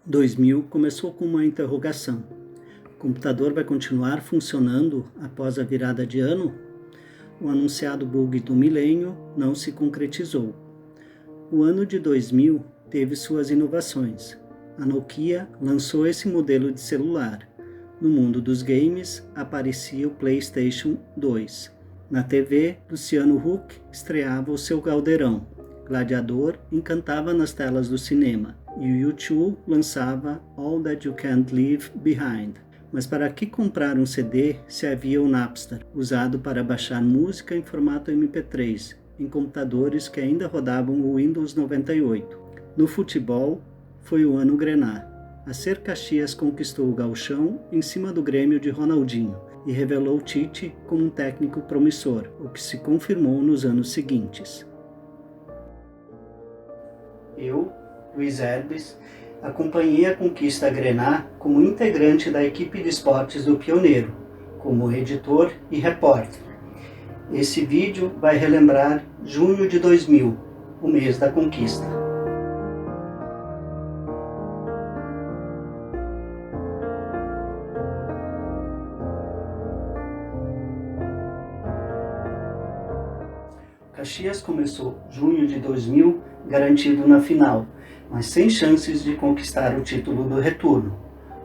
2000 começou com uma interrogação. O computador vai continuar funcionando após a virada de ano? O anunciado bug do milênio não se concretizou. O ano de 2000 teve suas inovações. A Nokia lançou esse modelo de celular. No mundo dos games, aparecia o PlayStation 2. Na TV, Luciano Huck estreava o seu Caldeirão. Gladiador encantava nas telas do cinema. E o U2 lançava All That You Can't Leave Behind. Mas para que comprar um CD se havia o Napster, usado para baixar música em formato MP3, em computadores que ainda rodavam o Windows 98? No futebol, foi o ano Grená. A Ser Caxias conquistou o Gauchão em cima do Grêmio de Ronaldinho e revelou Tite como um técnico promissor, o que se confirmou nos anos seguintes. Eu, Luiz Herbes, acompanhei a conquista Grená como integrante da equipe de esportes do Pioneiro, como editor e repórter. Esse vídeo vai relembrar junho de 2000, o mês da conquista. Caxias começou junho de 2000 garantido na final, mas sem chances de conquistar o título do retorno.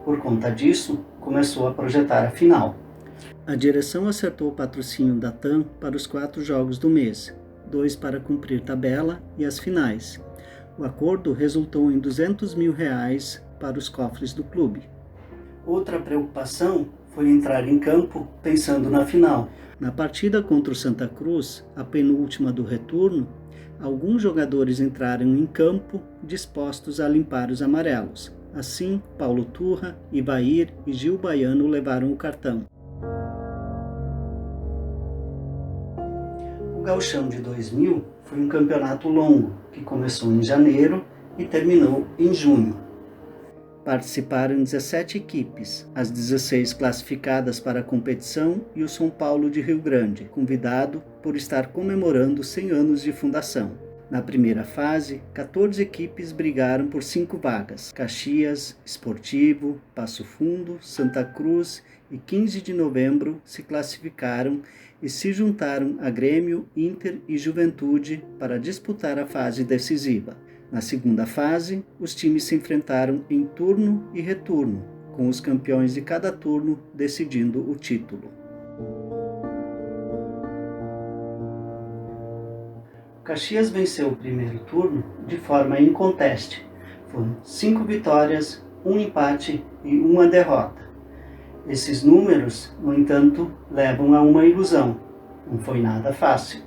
Por conta disso, começou a projetar a final. A direção acertou o patrocínio da TAM para os 4 jogos do mês, 2 para cumprir tabela e as finais. O acordo resultou em R$200 mil para os cofres do clube. Outra preocupação foi entrar em campo pensando na final. Na partida contra o Santa Cruz, a penúltima do retorno, alguns jogadores entraram em campo dispostos a limpar os amarelos. Assim, Paulo Turra, Ivair e Gil Baiano levaram o cartão. O Gauchão de 2000 foi um campeonato longo, que começou em janeiro e terminou em junho. Participaram 17 equipes, as 16 classificadas para a competição e o São Paulo de Rio Grande, convidado por estar comemorando 100 anos de fundação. Na primeira fase, 14 equipes brigaram por 5 vagas. Caxias, Esportivo, Passo Fundo, Santa Cruz e 15 de novembro se classificaram e se juntaram a Grêmio, Inter e Juventude para disputar a fase decisiva. Na segunda fase, os times se enfrentaram em turno e retorno, com os campeões de cada turno decidindo o título. O Caxias venceu o primeiro turno de forma inconteste. Foram 5 vitórias, 1 empate e 1 derrota. Esses números, no entanto, levam a uma ilusão. Não foi nada fácil.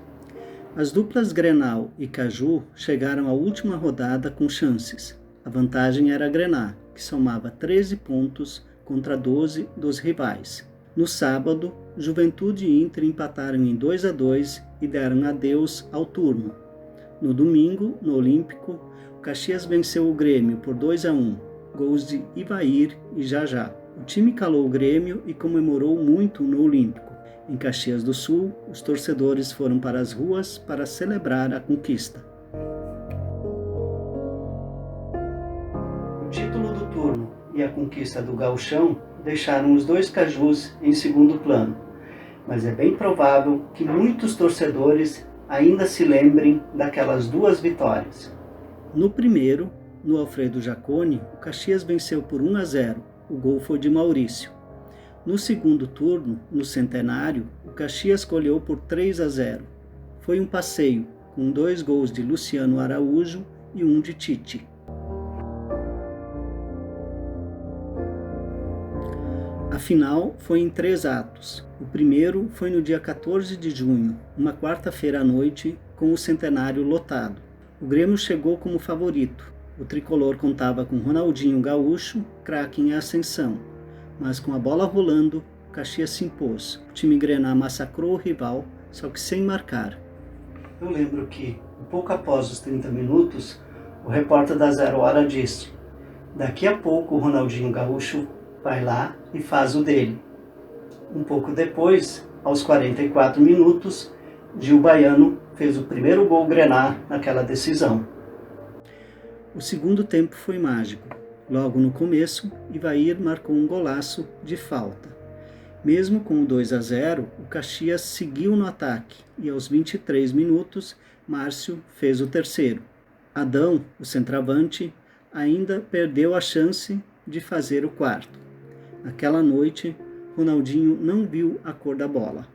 As duplas Grenal e Caju chegaram à última rodada com chances. A vantagem era a Grená, que somava 13 pontos contra 12 dos rivais. No sábado, Juventude e Inter empataram em 2-2 e deram adeus ao turno. No domingo, no Olímpico, o Caxias venceu o Grêmio por 2-1, gols de Ivair e Jajá. O time calou o Grêmio e comemorou muito no Olímpico. Em Caxias do Sul, os torcedores foram para as ruas para celebrar a conquista. O título do turno e a conquista do Gauchão deixaram os 2 Cajus em segundo plano, mas é bem provável que muitos torcedores ainda se lembrem daquelas 2 vitórias. No primeiro, no Alfredo Jaconi, o Caxias venceu por 1-0, o gol foi de Maurício. No segundo turno, no Centenário, o Caxias goleou por 3-0. Foi um passeio, com 2 gols de Luciano Araújo e 1 de Tite. A final foi em 3 atos. O primeiro foi no dia 14 de junho, uma quarta-feira à noite, com o Centenário lotado. O Grêmio chegou como favorito. O tricolor contava com Ronaldinho Gaúcho, craque em ascensão. Mas com a bola rolando, o Caxias se impôs. O time Grená massacrou o rival, só que sem marcar. Eu lembro que, um pouco após os 30 minutos, o repórter da 0 Hora disse: daqui a pouco o Ronaldinho Gaúcho vai lá e faz o dele. Um pouco depois, aos 44 minutos, Gil Baiano fez o primeiro gol Grená naquela decisão. O segundo tempo foi mágico. Logo no começo, Ivair marcou um golaço de falta. Mesmo com o 2-0, o Caxias seguiu no ataque e aos 23 minutos, Márcio fez o terceiro. Adão, o centroavante, ainda perdeu a chance de fazer o quarto. Naquela noite, Ronaldinho não viu a cor da bola.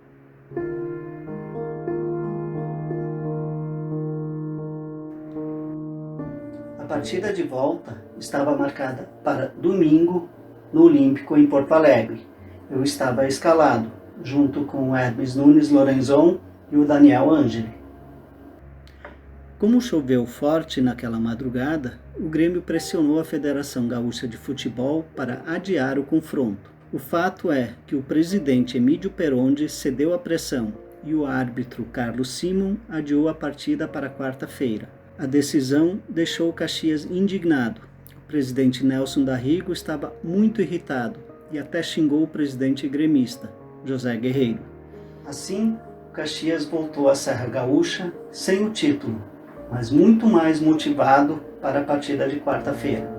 A partida de volta estava marcada para domingo no Olímpico em Porto Alegre. Eu estava escalado, junto com o Hermes Nunes Lorenzon e o Daniel Angeli. Como choveu forte naquela madrugada, o Grêmio pressionou a Federação Gaúcha de Futebol para adiar o confronto. O fato é que o presidente Emílio Peronde cedeu à pressão e o árbitro Carlos Simon adiou a partida para quarta-feira. A decisão deixou o Caxias indignado. O presidente Nelson Darrigo estava muito irritado e até xingou o presidente gremista, José Guerreiro. Assim, o Caxias voltou à Serra Gaúcha sem o título, mas muito mais motivado para a partida de quarta-feira.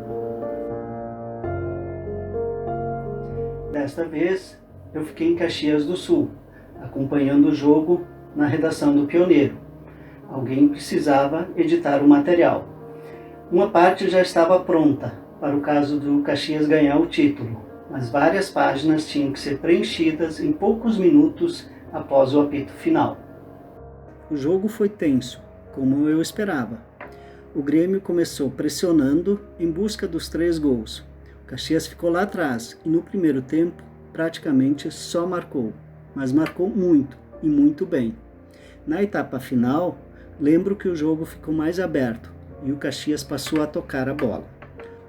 Desta vez, eu fiquei em Caxias do Sul, acompanhando o jogo na redação do Pioneiro. Alguém precisava editar o material. Uma parte já estava pronta para o caso do Caxias ganhar o título, mas várias páginas tinham que ser preenchidas em poucos minutos após o apito final. O jogo foi tenso, como eu esperava. O Grêmio começou pressionando em busca dos 3 gols. O Caxias ficou lá atrás e no primeiro tempo praticamente só marcou, mas marcou muito e muito bem. Na etapa final, lembro que o jogo ficou mais aberto e o Caxias passou a tocar a bola.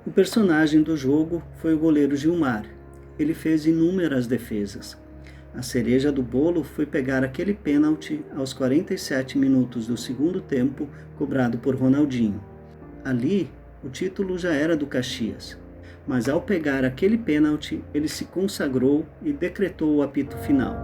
O personagem do jogo foi o goleiro Gilmar. Ele fez inúmeras defesas. A cereja do bolo foi pegar aquele pênalti aos 47 minutos do segundo tempo, cobrado por Ronaldinho. Ali, o título já era do Caxias, mas ao pegar aquele pênalti, ele se consagrou e decretou o apito final.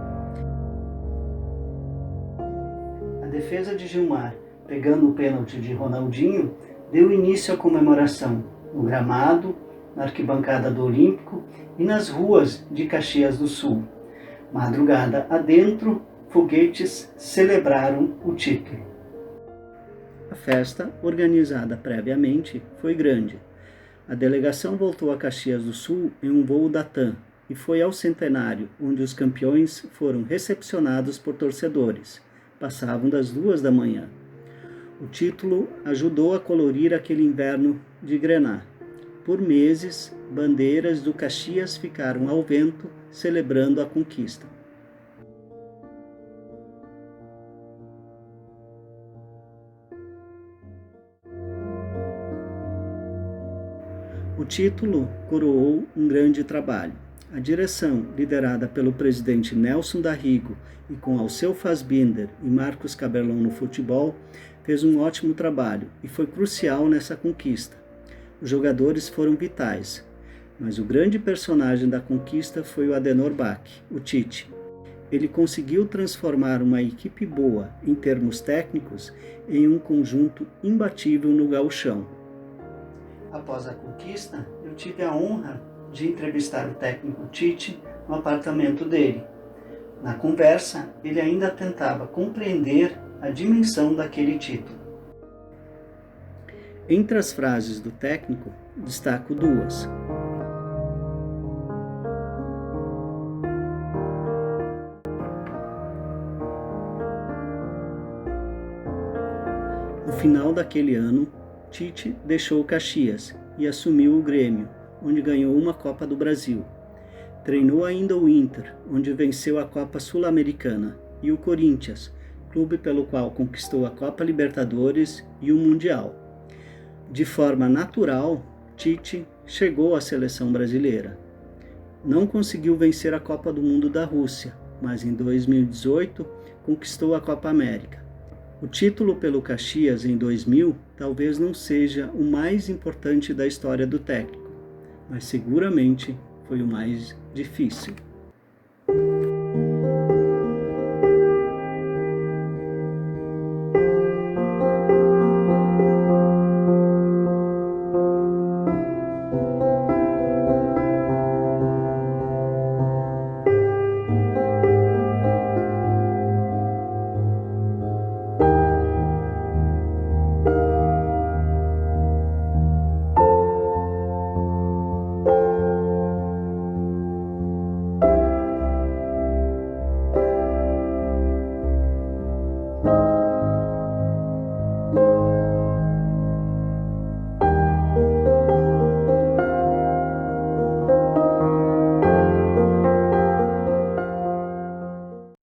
A defesa de Gilmar, pegando o pênalti de Ronaldinho, deu início à comemoração no gramado, na arquibancada do Olímpico e nas ruas de Caxias do Sul. Madrugada adentro, foguetes celebraram o título. A festa, organizada previamente, foi grande. A delegação voltou a Caxias do Sul em um voo da TAM e foi ao Centenário, onde os campeões foram recepcionados por torcedores. Passavam das 2 da manhã. O título ajudou a colorir aquele inverno de Grená. Por meses, bandeiras do Caxias ficaram ao vento, celebrando a conquista. O título coroou um grande trabalho. A direção, liderada pelo presidente Nelson Darrigo e com Alceu Fassbinder e Marcos Cabelon no futebol, fez um ótimo trabalho e foi crucial nessa conquista. Os jogadores foram vitais, mas o grande personagem da conquista foi o Adenor Bach, o Tite. Ele conseguiu transformar uma equipe boa, em termos técnicos, em um conjunto imbatível no gauchão. Após a conquista, eu tive a honra de entrevistar o técnico Tite no apartamento dele. Na conversa, ele ainda tentava compreender a dimensão daquele título. Entre as frases do técnico, destaco 2. No final daquele ano, Tite deixou o Caxias e assumiu o Grêmio, onde ganhou uma Copa do Brasil. Treinou ainda o Inter, onde venceu a Copa Sul-Americana, e o Corinthians, clube pelo qual conquistou a Copa Libertadores e o Mundial. De forma natural, Tite chegou à seleção brasileira. Não conseguiu vencer a Copa do Mundo da Rússia, mas em 2018 conquistou a Copa América. O título pelo Caxias em 2000 talvez não seja o mais importante da história do técnico, mas seguramente foi o mais difícil.